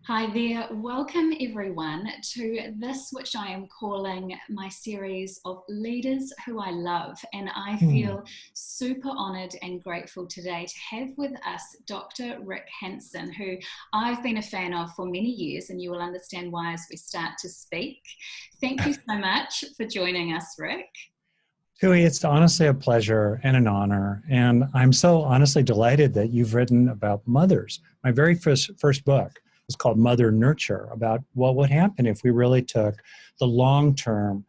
Hi there, welcome everyone to this, which I am calling my series of leaders who I love. And I feel super honoured and grateful today to have with us Dr. Rick Hanson, who I've been a fan of for many years, and you will understand why as we start to speak. Thank you so much for joining us, Rick. Tui, it's honestly a pleasure and an honor. And I'm so honestly delighted that you've written about mothers. My very first book is called Mother Nurture, about what would happen if we really took the long-term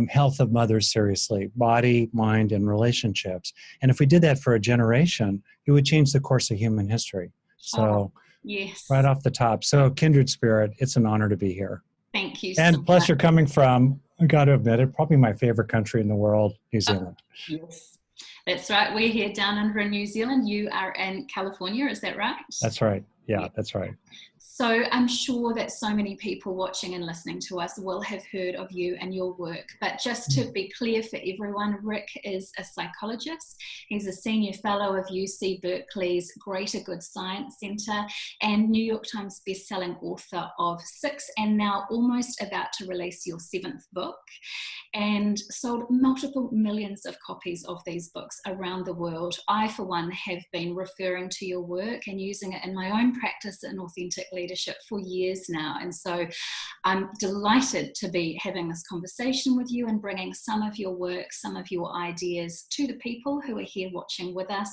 health of mothers seriously, body, mind, and relationships. And if we did that for a generation, it would change the course of human history. So yes, right off the top. So kindred spirit, it's an honor to be here. Thank you and so plus much. You're coming from, I got to admit it, probably my favorite country in the world, New Zealand. Yes, that's right. We're here down under in New Zealand. You are in California, is that right? That's right. Yeah, that's right. So I'm sure that so many people watching and listening to us will have heard of you and your work. But just to be clear for everyone, Rick is a psychologist. He's a senior fellow of UC Berkeley's Greater Good Science Center and New York Times bestselling author of 6 and now almost about to release your 7th book, and sold multiple millions of copies of these books around the world. I, for one, have been referring to your work and using it in my own practice in authentic leadership for years now. And so I'm delighted to be having this conversation with you and bringing some of your work, some of your ideas to the people who are here watching with us.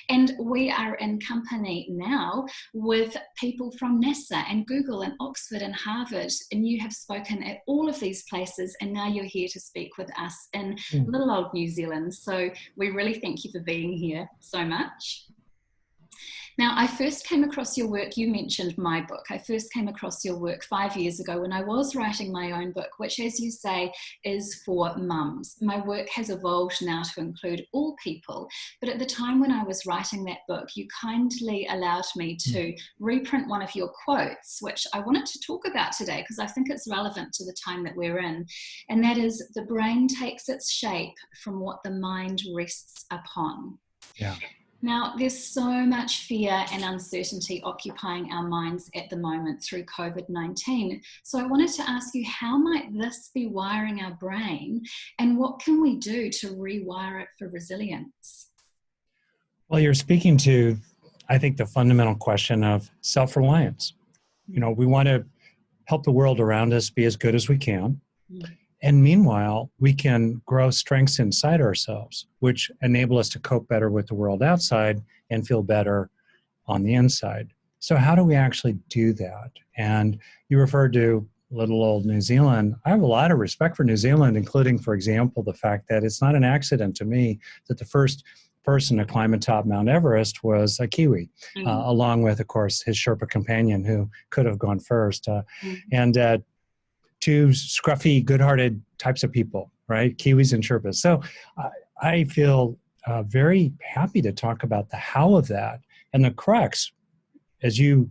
And we are in company now with people from NASA and Google and Oxford and Harvard, and you have spoken at all of these places, and now you're here to speak with us in little old New Zealand. So we really thank you for being here so much. Now, I first came across your work, you mentioned my book. I first came across your work 5 years ago when I was writing my own book, which, as you say, is for mums. My work has evolved now to include all people, but at the time when I was writing that book, you kindly allowed me to reprint one of your quotes, which I wanted to talk about today because I think it's relevant to the time that we're in, and that is, "The brain takes its shape from what the mind rests upon." Yeah. Now, there's so much fear and uncertainty occupying our minds at the moment through COVID-19. So I wanted to ask you, how might this be wiring our brain, and what can we do to rewire it for resilience? Well, you're speaking to, I think, the fundamental question of self-reliance. You know, we want to help the world around us be as good as we can. And meanwhile, we can grow strengths inside ourselves, which enable us to cope better with the world outside and feel better on the inside. So how do we actually do that? And you referred to little old New Zealand. I have a lot of respect for New Zealand, including, for example, the fact that it's not an accident to me that the first person to climb atop Mount Everest was a Kiwi, along with, of course, his Sherpa companion who could have gone first. Two scruffy, good-hearted types of people, right? Kiwis and Sherpas. So I feel very happy to talk about the how of that. And the crux, as you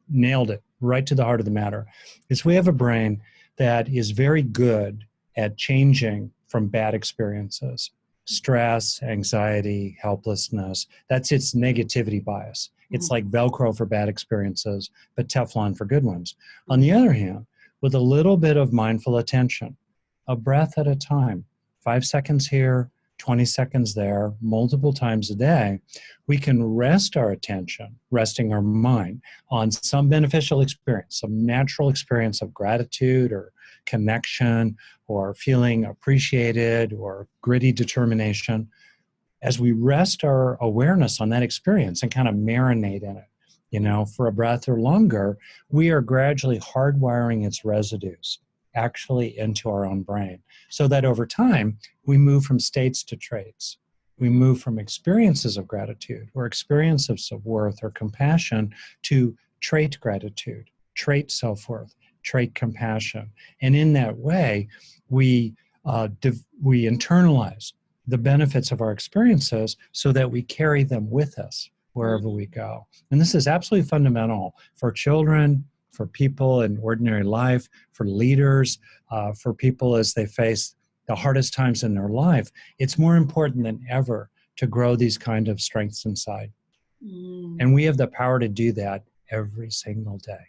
nailed it right to the heart of the matter, is we have a brain that is very good at changing from bad experiences. Stress, anxiety, helplessness, that's its negativity bias. It's like Velcro for bad experiences, but Teflon for good ones. On the other hand, with a little bit of mindful attention, a breath at a time, 5 seconds here, 20 seconds there, multiple times a day, we can rest our attention, resting our mind on some beneficial experience, some natural experience of gratitude or connection or feeling appreciated or gritty determination. As we rest our awareness on that experience and kind of marinate in it, you know, for a breath or longer, we are gradually hardwiring its residues actually into our own brain, so that over time, we move from states to traits. We move from experiences of gratitude or experiences of worth or compassion to trait gratitude, trait self-worth, trait compassion. And in that way, we internalize the benefits of our experiences so that we carry them with us wherever we go. And this is absolutely fundamental for children, for people in ordinary life, for leaders, for people as they face the hardest times in their life. It's more important than ever to grow these kind of strengths inside. And we have the power to do that every single day.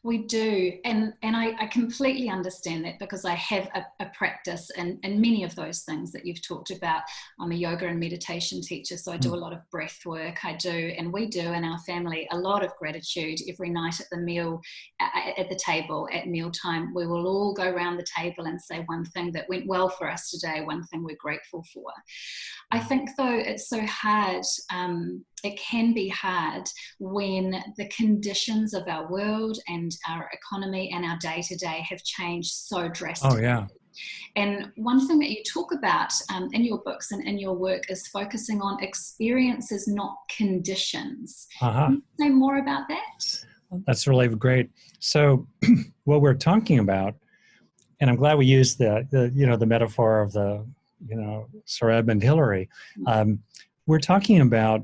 We do, and I completely understand that, because I have a practice in many of those things that you've talked about. I'm a yoga and meditation teacher, so I do a lot of breath work. And we do in our family a lot of gratitude every night at the meal, at the table at mealtime. We will all go around the table and say one thing that went well for us today, one thing we're grateful for. I think, though, it's so hard. It can be hard when the conditions of our world and our economy and our day-to-day have changed so drastically. Oh, yeah. And one thing that you talk about in your books and in your work is focusing on experiences, not conditions. Can you say more about that? That's really great. So what we're talking about, and I'm glad we used the metaphor of the, Soreb and Hillary. We're talking about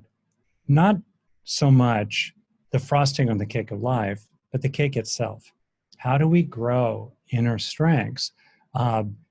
not so much the frosting on the cake of life, but the cake itself. How do we grow inner strengths?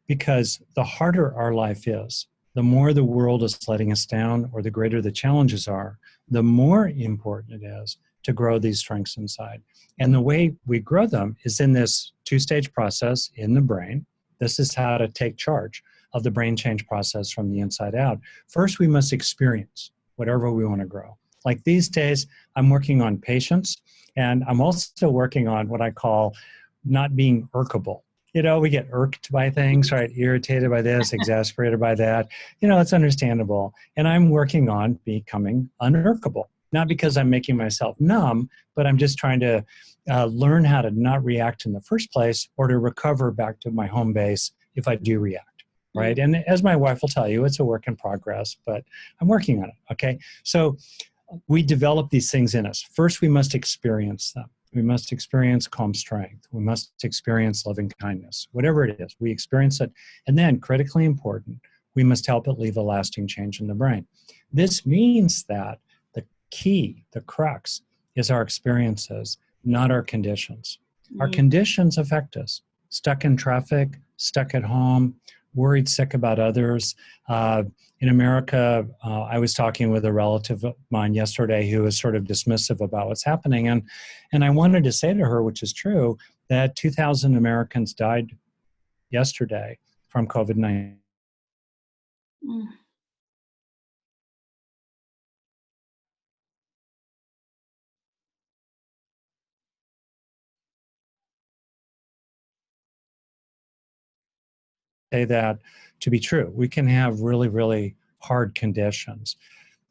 Because the harder our life is, the more the world is letting us down, or the greater the challenges are, the more important it is to grow these strengths inside. And the way we grow them is in this two-stage process in the brain. This is how to take charge of the brain change process from the inside out. First, we must experience whatever we want to grow. Like these days, I'm working on patience, and I'm also working on what I call not being irkable. We get irked by things, right? Irritated by this, exasperated by that. It's understandable. And I'm working on becoming unirkable. Not because I'm making myself numb, but I'm just trying to learn how to not react in the first place, or to recover back to my home base if I do react. Right. And as my wife will tell you, it's a work in progress, but I'm working on it. Okay. So we develop these things in us. First, we must experience them. We must experience calm strength. We must experience loving kindness, whatever it is. We experience it. And then, critically important, we must help it leave a lasting change in the brain. This means that the key, the crux, is our experiences, not our conditions. Our conditions affect us. Stuck in traffic, stuck at home, worried sick about others. In America, I was talking with a relative of mine yesterday who was sort of dismissive about what's happening. And I wanted to say to her, which is true, that 2,000 Americans died yesterday from COVID-19. Say that to be true. We can have really, really hard conditions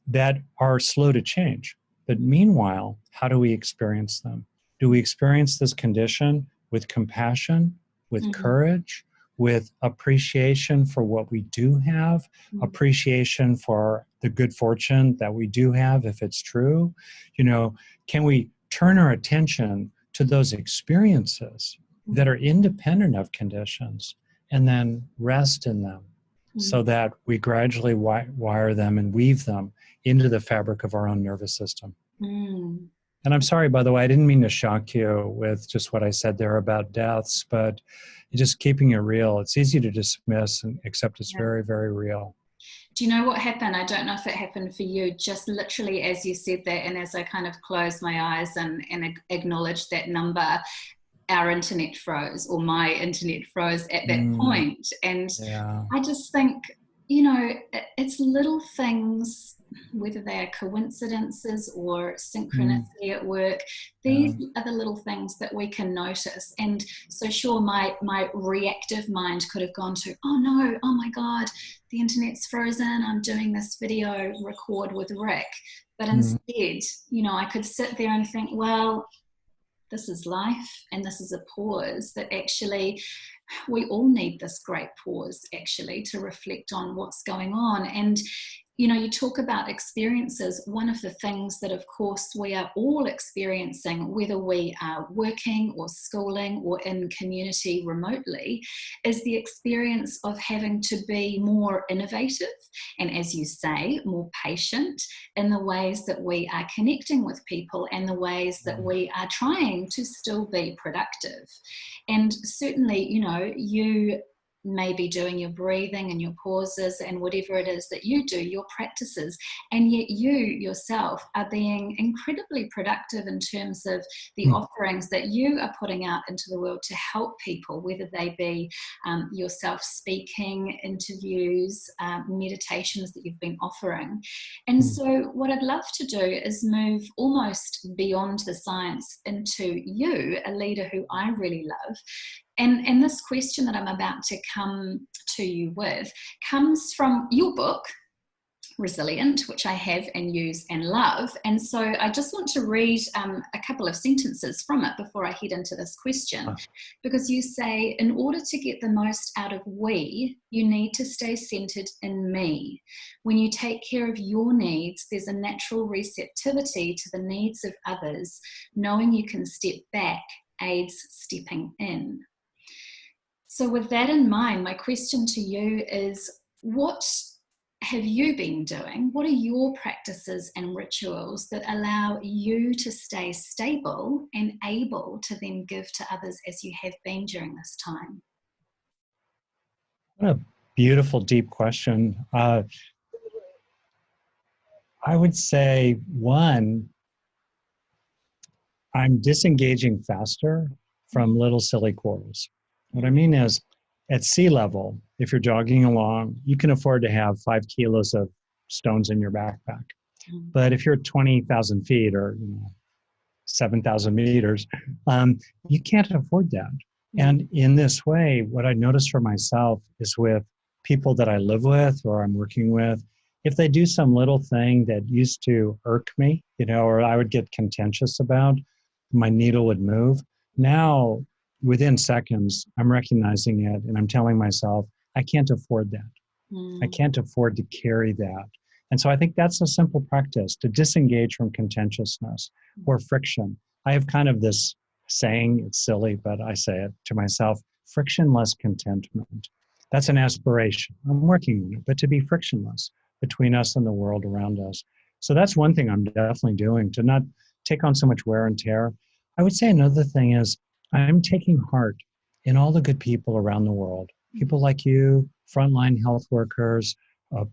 that are slow to change. But meanwhile, how do we experience them? Do we experience this condition with compassion, with courage, with appreciation for what we do have, appreciation for the good fortune that we do have if it's true? Can we turn our attention to those experiences that are independent of conditions, and then rest in them, so that we gradually wire them and weave them into the fabric of our own nervous system. And I'm sorry, by the way, I didn't mean to shock you with just what I said there about deaths, but just keeping it real. It's easy to dismiss, except it's very, very real. Do you know what happened? I don't know if it happened for you, just literally as you said that, and as I kind of closed my eyes and acknowledged that number, our internet froze, or my internet froze at that point. And I just think, it's little things, whether they are coincidences or synchronicity at work. These are the little things that we can notice. And so sure, my reactive mind could have gone to, oh no, oh my God, the internet's frozen, I'm doing this video record with Rick. But instead, I could sit there and think, well, this is life, and this is a pause that actually we all need, this great pause actually to reflect on what's going on. And you talk about experiences. One of the things that, of course, we are all experiencing, whether we are working or schooling or in community remotely, is the experience of having to be more innovative and, as you say, more patient in the ways that we are connecting with people and the ways that we are trying to still be productive. And certainly, you maybe doing your breathing and your pauses and whatever it is that you do, your practices, and yet you yourself are being incredibly productive in terms of the offerings that you are putting out into the world to help people, whether they be yourself speaking, interviews, meditations that you've been offering. And so what I'd love to do is move almost beyond the science into you, a leader who I really love. And this question that I'm about to come to you with comes from your book, Resilient, which I have and use and love. And so I just want to read a couple of sentences from it before I head into this question, because you say, in order to get the most out of we, you need to stay centered in me. When you take care of your needs, there's a natural receptivity to the needs of others. Knowing you can step back aids stepping in. So with that in mind, my question to you is, what have you been doing? What are your practices and rituals that allow you to stay stable and able to then give to others as you have been during this time? What a beautiful, deep question. I would say, one, I'm disengaging faster from little silly quarrels. What I mean is, at sea level, if you're jogging along, you can afford to have 5 kilos of stones in your backpack. But if you're at 20,000 feet or 7,000 meters, you can't afford that. And in this way, what I noticed for myself is with people that I live with or I'm working with, if they do some little thing that used to irk me, or I would get contentious about, my needle would move. Now, within seconds, I'm recognizing it and I'm telling myself, I can't afford that. I can't afford to carry that. And so I think that's a simple practice, to disengage from contentiousness or friction. I have kind of this saying, it's silly, but I say it to myself, frictionless contentment. That's an aspiration. I'm working on it, but to be frictionless between us and the world around us. So that's one thing I'm definitely doing, to not take on so much wear and tear. I would say another thing is, I'm taking heart in all the good people around the world. People like you, frontline health workers,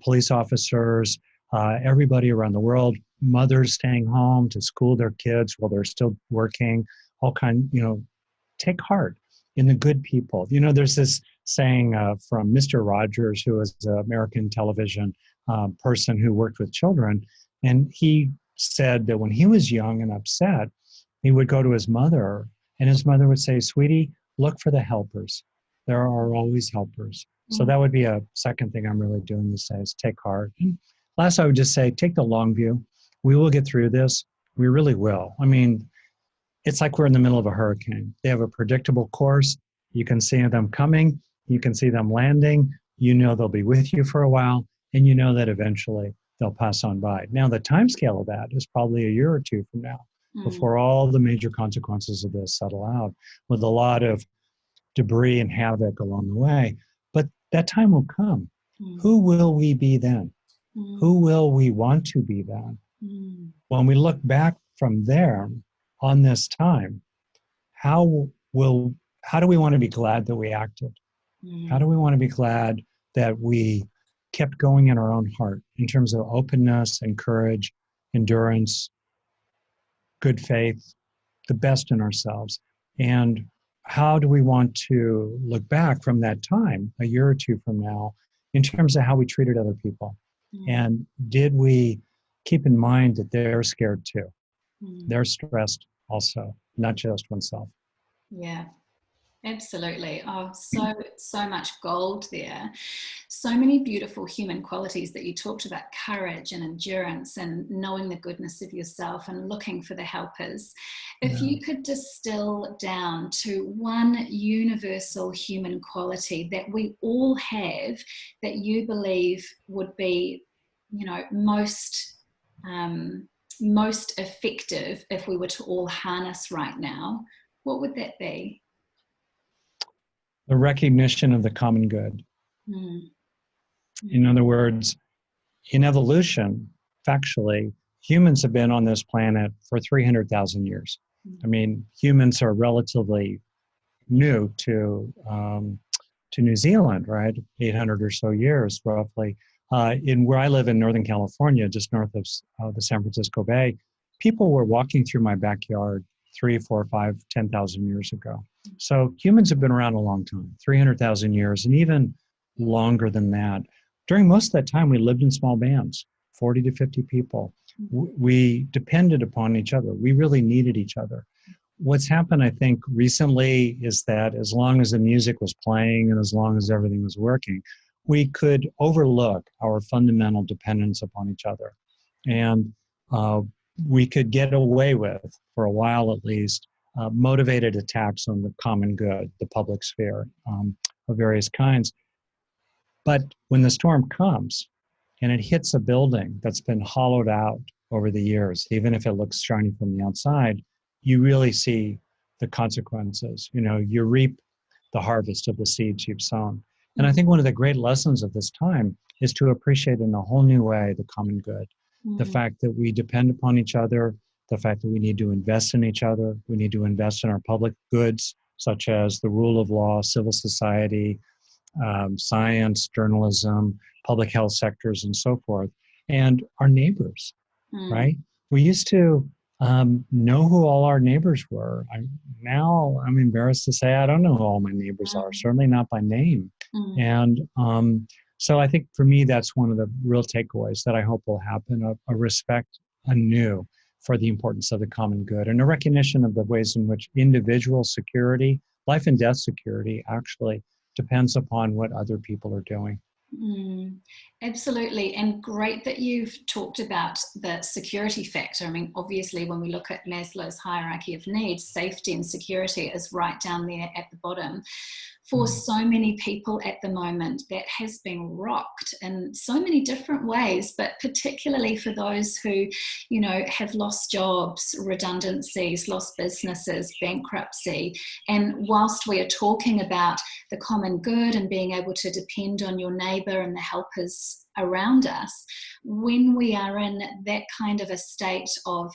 police officers, everybody around the world, mothers staying home to school their kids while they're still working, all kind, take heart in the good people. There's this saying from Mr. Rogers, who was an American television person who worked with children, and he said that when he was young and upset, he would go to his mother, and his mother would say, sweetie, look for the helpers. There are always helpers. So that would be a second thing I'm really doing these days, take heart. And last, I would just say, take the long view. We will get through this. We really will. I mean, it's like we're in the middle of a hurricane. They have a predictable course. You can see them coming. You can see them landing. They'll be with you for a while, and that eventually they'll pass on by. Now, the time scale of that is probably a year or two from now, before all the major consequences of this settle out, with a lot of debris and havoc along the way. But that time will come. Who will we be then? Who will we want to be then? When we look back from there on this time, how do we want to be glad that we acted? How do we want to be glad that we kept going in our own heart in terms of openness and courage, endurance, good faith, the best in ourselves? And how do we want to look back from that time, a year or two from now, in terms of how we treated other people? And did we keep in mind that they're scared too? They're stressed also, not just oneself. Yeah, absolutely. Oh, so much gold there. So many beautiful human qualities that you talked about: courage and endurance and knowing the goodness of yourself and looking for the helpers. If you could distill down to one universal human quality that we all have, that you believe would be, most effective if we were to all harness right now, what would that be? The recognition of the common good. In other words, in evolution, factually, humans have been on this planet for 300,000 years. I mean, humans are relatively new to to New Zealand, right? 800 or so years, roughly. In where I live in Northern California, just north of the San Francisco Bay, people were walking through my backyard 3, 4, 5, 10,000 years ago. So humans have been around a long time, 300,000 years, and even longer than that. During most of that time, we lived in small bands, 40 to 50 people. We depended upon each other. We really needed each other. What's happened, I think, recently is that as long as the music was playing and as long as everything was working, we could overlook our fundamental dependence upon each other. And we could get away with, for a while at least, motivated attacks on the common good, the public sphere of various kinds. But when the storm comes and it hits a building that's been hollowed out over the years, even if it looks shiny from the outside, you really see the consequences. You know, you reap the harvest of the seeds you've sown. And I think one of the great lessons of this time is to appreciate in a whole new way the common good. The fact that we depend upon each other, the fact that we need to invest in each other, we need to invest in our public goods, such as the rule of law, civil society, science, journalism, public health sectors, and so forth, and our neighbors, right? We used to know who all our neighbors were. Now I'm embarrassed to say I don't know who all my neighbors are, certainly not by name. And so I think for me, that's one of the real takeaways that I hope will happen, a respect anew for the importance of the common good and a recognition of the ways in which individual security, life and death security, actually depends upon what other people are doing. Absolutely. And great that you've talked about the security factor. I mean, obviously, when we look at Maslow's hierarchy of needs, safety and security is right down there at the bottom. For so many people at the moment, that has been rocked in so many different ways, but particularly for those who, you know, have lost jobs, redundancies, lost businesses, bankruptcy. And whilst we are talking about the common good and being able to depend on your neighbour and the helpers around us, when we are in that kind of a state of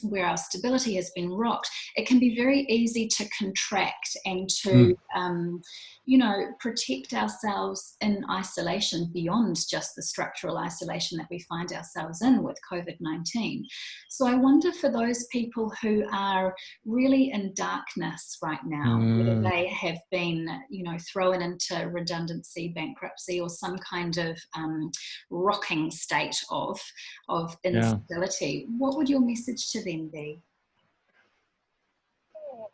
where our stability has been rocked, it can be very easy to contract and to you know, protect ourselves in isolation beyond just the structural isolation that we find ourselves in with COVID-19. So I wonder, for those people who are really in darkness right now, whether they have been, you know, thrown into redundancy, bankruptcy, or some kind of rocking state of instability, what would your message to them be?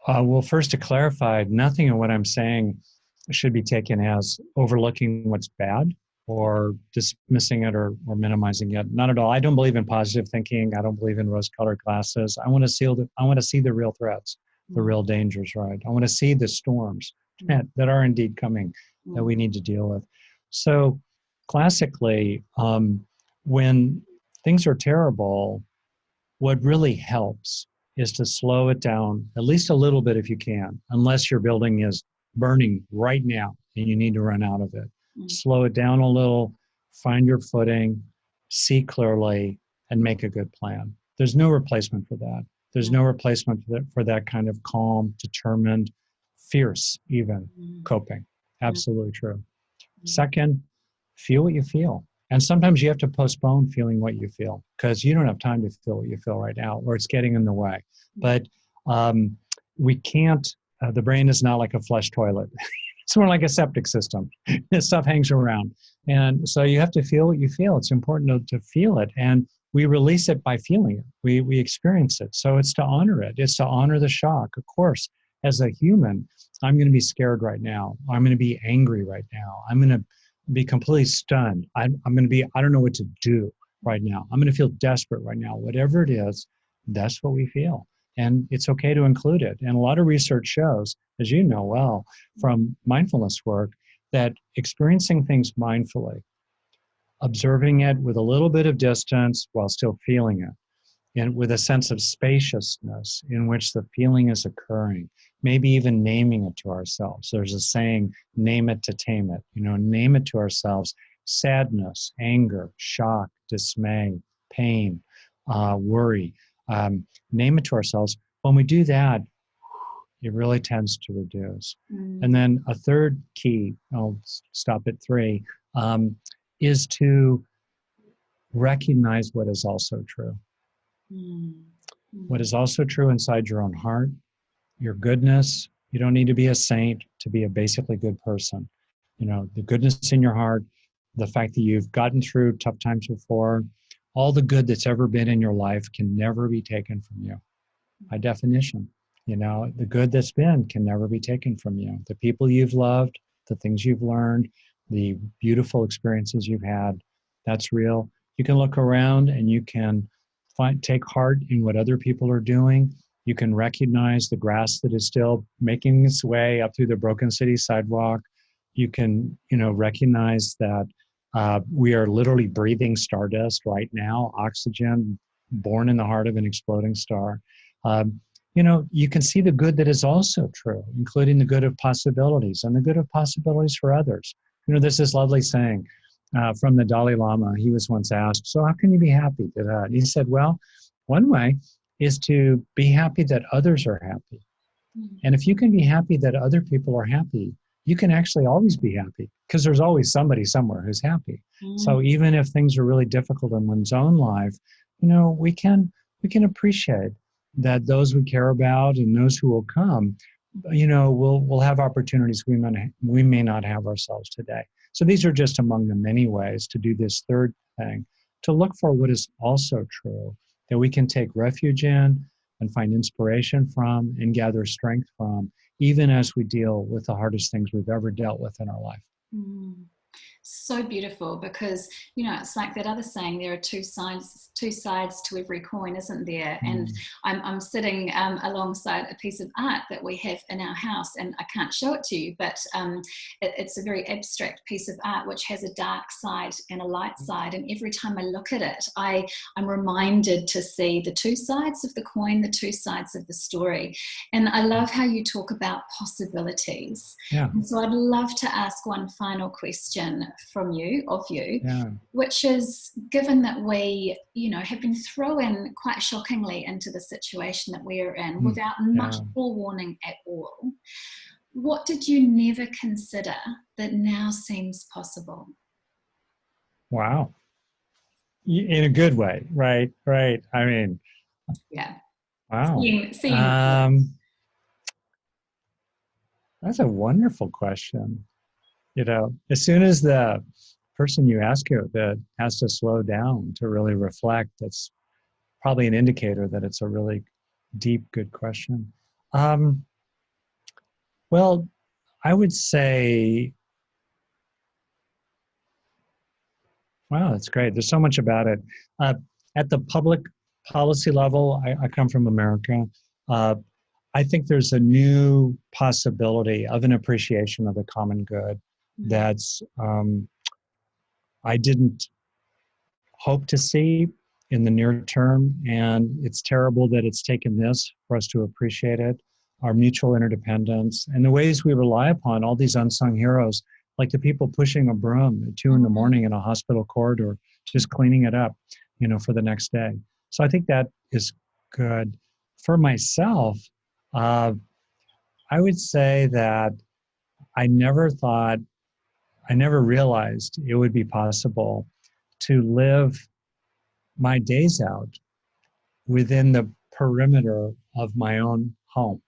Well, first, to clarify, nothing of what I'm saying should be taken as overlooking what's bad or dismissing it or minimizing it. Not at all. I don't believe in positive thinking. I don't believe in rose-colored glasses. I want to see the real threats, the real dangers, right? I want to see the storms that are indeed coming that we need to deal with. So classically, when things are terrible, what really helps is to slow it down at least a little bit if you can, unless your building is burning right now and you need to run out of it. Slow it down a little, find your footing, see clearly, and make a good plan. There's no replacement for that. There's no replacement for that kind of calm, determined, fierce even coping. Absolutely true. Second, feel what you feel. And sometimes you have to postpone feeling what you feel because you don't have time to feel what you feel right now, or it's getting in the way. But we can't, the brain is not like a flush toilet. It's more like a septic system. This stuff hangs around. And so you have to feel what you feel. It's important to feel it. And we release it by feeling it. We experience it. So it's to honor it. It's to honor the shock. Of course, as a human, I'm going to be scared right now. I'm going to be angry right now. I'm going to be completely stunned. I'm going to be, I don't know what to do right now. I'm going to feel desperate right now. Whatever it is, that's what we feel. And it's okay to include it. And a lot of research shows, as you know well, from mindfulness work, that experiencing things mindfully, observing it with a little bit of distance while still feeling it, and with a sense of spaciousness in which the feeling is occurring, maybe even naming it to ourselves. There's a saying, name it to tame it. You know, name it to ourselves: sadness, anger, shock, dismay, pain, worry. Name it to ourselves. When we do that, It really tends to reduce. Mm. And then a third key, I'll stop at 3, is to recognize what is also true. Mm. What is also true inside your own heart, your goodness. You don't need to be a saint to be a basically good person. You know, the goodness in your heart, the fact that you've gotten through tough times before, all the good that's ever been in your life can never be taken from you by definition. You know, the good that's been can never be taken from you. The people you've loved, the things you've learned, the beautiful experiences you've had, that's real. You can look around and you can take heart in what other people are doing. You can recognize the grass that is still making its way up through the broken city sidewalk. You can, recognize that we are literally breathing stardust right now, oxygen born in the heart of an exploding star. You can see the good that is also true, including the good of possibilities and the good of possibilities for others. There's this lovely saying from the Dalai Lama. He was once asked, so how can you be happy? And he said, well, one way is to be happy that others are happy. And if you can be happy that other people are happy, you can actually always be happy because there's always somebody somewhere who's happy. So even if things are really difficult in one's own life, we can appreciate that those we care about and those who will come, will have opportunities we may not have ourselves today. So these are just among the many ways to do this third thing, to look for what is also true, that we can take refuge in and find inspiration from and gather strength from, even as we deal with the hardest things we've ever dealt with in our life. So beautiful, because it's like that other saying, there are two sides to every coin, isn't there? And I'm sitting alongside a piece of art that we have in our house, and I can't show it to you, but it's a very abstract piece of art which has a dark side and a light side, and every time I look at it, I'm reminded to see the two sides of the coin, the two sides of the story. And I love how you talk about possibilities. And so I'd love to ask one final question from you, which is, given that we, have been thrown quite shockingly into the situation that we are in without much forewarning at all, what did you never consider that now seems possible? Wow. In a good way, right? I mean, wow. That's a wonderful question. As soon as the person you ask it that has to slow down to really reflect, that's probably an indicator that it's a really deep, good question. Well, I would say, wow, that's great. There's so much about it. At the public policy level, I come from America. I think there's a new possibility of an appreciation of the common good that's I didn't hope to see in the near term, and it's terrible that it's taken this for us to appreciate it, our mutual interdependence, and the ways we rely upon all these unsung heroes, like the people pushing a broom at 2 a.m. in a hospital corridor, just cleaning it up, for the next day. So I think that is good. For myself, I would say that I never realized it would be possible to live my days out within the perimeter of my own home.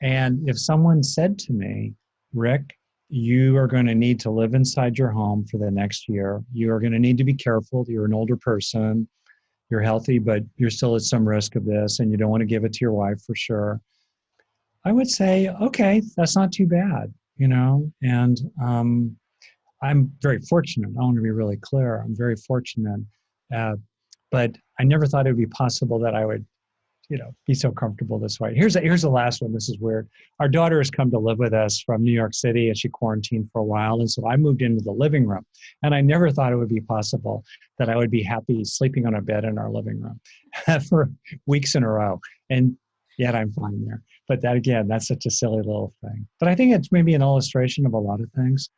And if someone said to me, Rick, you are going to need to live inside your home for the next year. You are going to need to be careful. You're an older person. You're healthy, but you're still at some risk of this, and you don't want to give it to your wife for sure. I would say, okay, that's not too bad, and I'm very fortunate. I want to be really clear. I'm very fortunate, but I never thought it would be possible that I would, be so comfortable this way. Here's the last one. This is weird. Our daughter has come to live with us from New York City, and she quarantined for a while, and so I moved into the living room, and I never thought it would be possible that I would be happy sleeping on a bed in our living room for weeks in a row, and yet I'm fine there. But that, again, that's such a silly little thing. But I think it's maybe an illustration of a lot of things.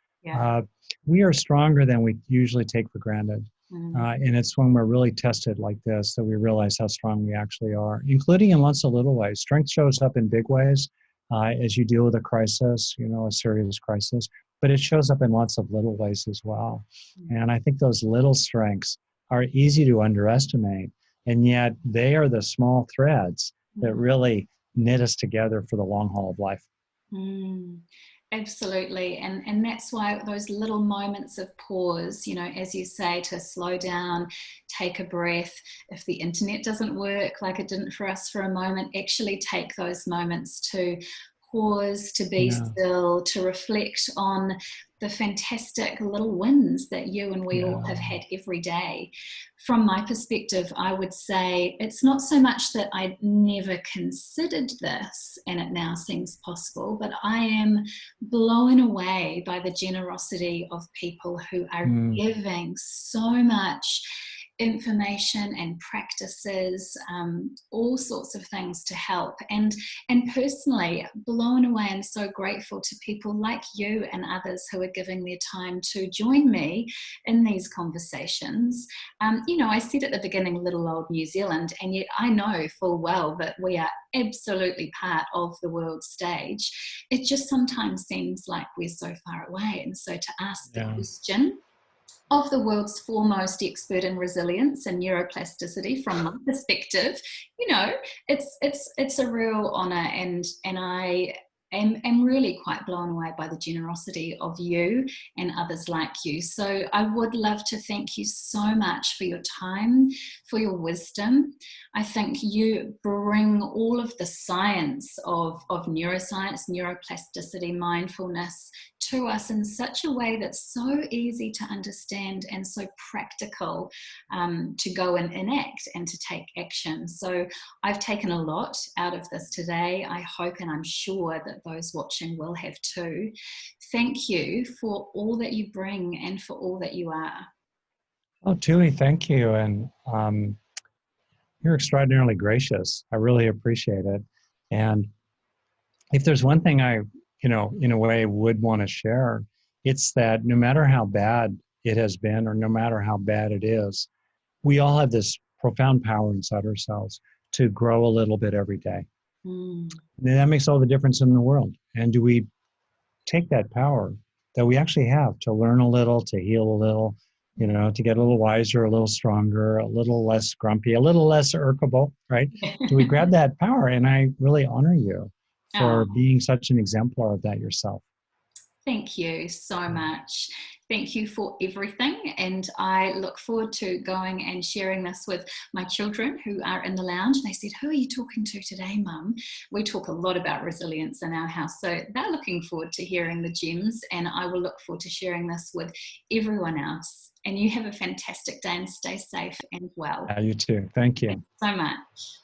We are stronger than we usually take for granted. And it's when we're really tested like this that we realize how strong we actually are, including in lots of little ways. Strength shows up in big ways, as you deal with a crisis, a serious crisis, but it shows up in lots of little ways as well. And I think those little strengths are easy to underestimate, and yet they are the small threads that really knit us together for the long haul of life. Absolutely. And that's why those little moments of pause, as you say, to slow down, take a breath. If the internet doesn't work like it didn't for us for a moment, actually take those moments to pause, to be still, to reflect on the fantastic little wins that you and we all have had every day. From my perspective, I would say it's not so much that I'd never considered this and it now seems possible, but I am blown away by the generosity of people who are giving so much information and practices, all sorts of things to help, and personally blown away and so grateful to people like you and others who are giving their time to join me in these conversations. I said at the beginning little old New Zealand, and yet I know full well that we are absolutely part of the world stage. It just sometimes seems like we're so far away, and so to ask the question of the world's foremost expert in resilience and neuroplasticity, from my perspective, it's a real honour, and I am really quite blown away by the generosity of you and others like you. So I would love to thank you so much for your time, for your wisdom. I think you bring all of the science of neuroscience, neuroplasticity, mindfulness to us in such a way that's so easy to understand and so practical to go and enact and to take action. So I've taken a lot out of this today. I hope and I'm sure that those watching will have too. Thank you for all that you bring and for all that you are. Oh, Tuli, thank you. And you're extraordinarily gracious. I really appreciate it. And if there's one thing I, in a way would want to share, it's that no matter how bad it has been or no matter how bad it is, we all have this profound power inside ourselves to grow a little bit every day. And that makes all the difference in the world. And do we take that power that we actually have to learn a little, to heal a little, to get a little wiser, a little stronger, a little less grumpy, a little less irritable, right? Do we grab that power? And I really honor you for being such an exemplar of that yourself. Thank you so much. Thank you for everything. And I look forward to going and sharing this with my children who are in the lounge. They said, "Who are you talking to today, Mum?" We talk a lot about resilience in our house. So they're looking forward to hearing the gems, and I will look forward to sharing this with everyone else. And you have a fantastic day and stay safe and well. You too. Thank you. Thanks so much.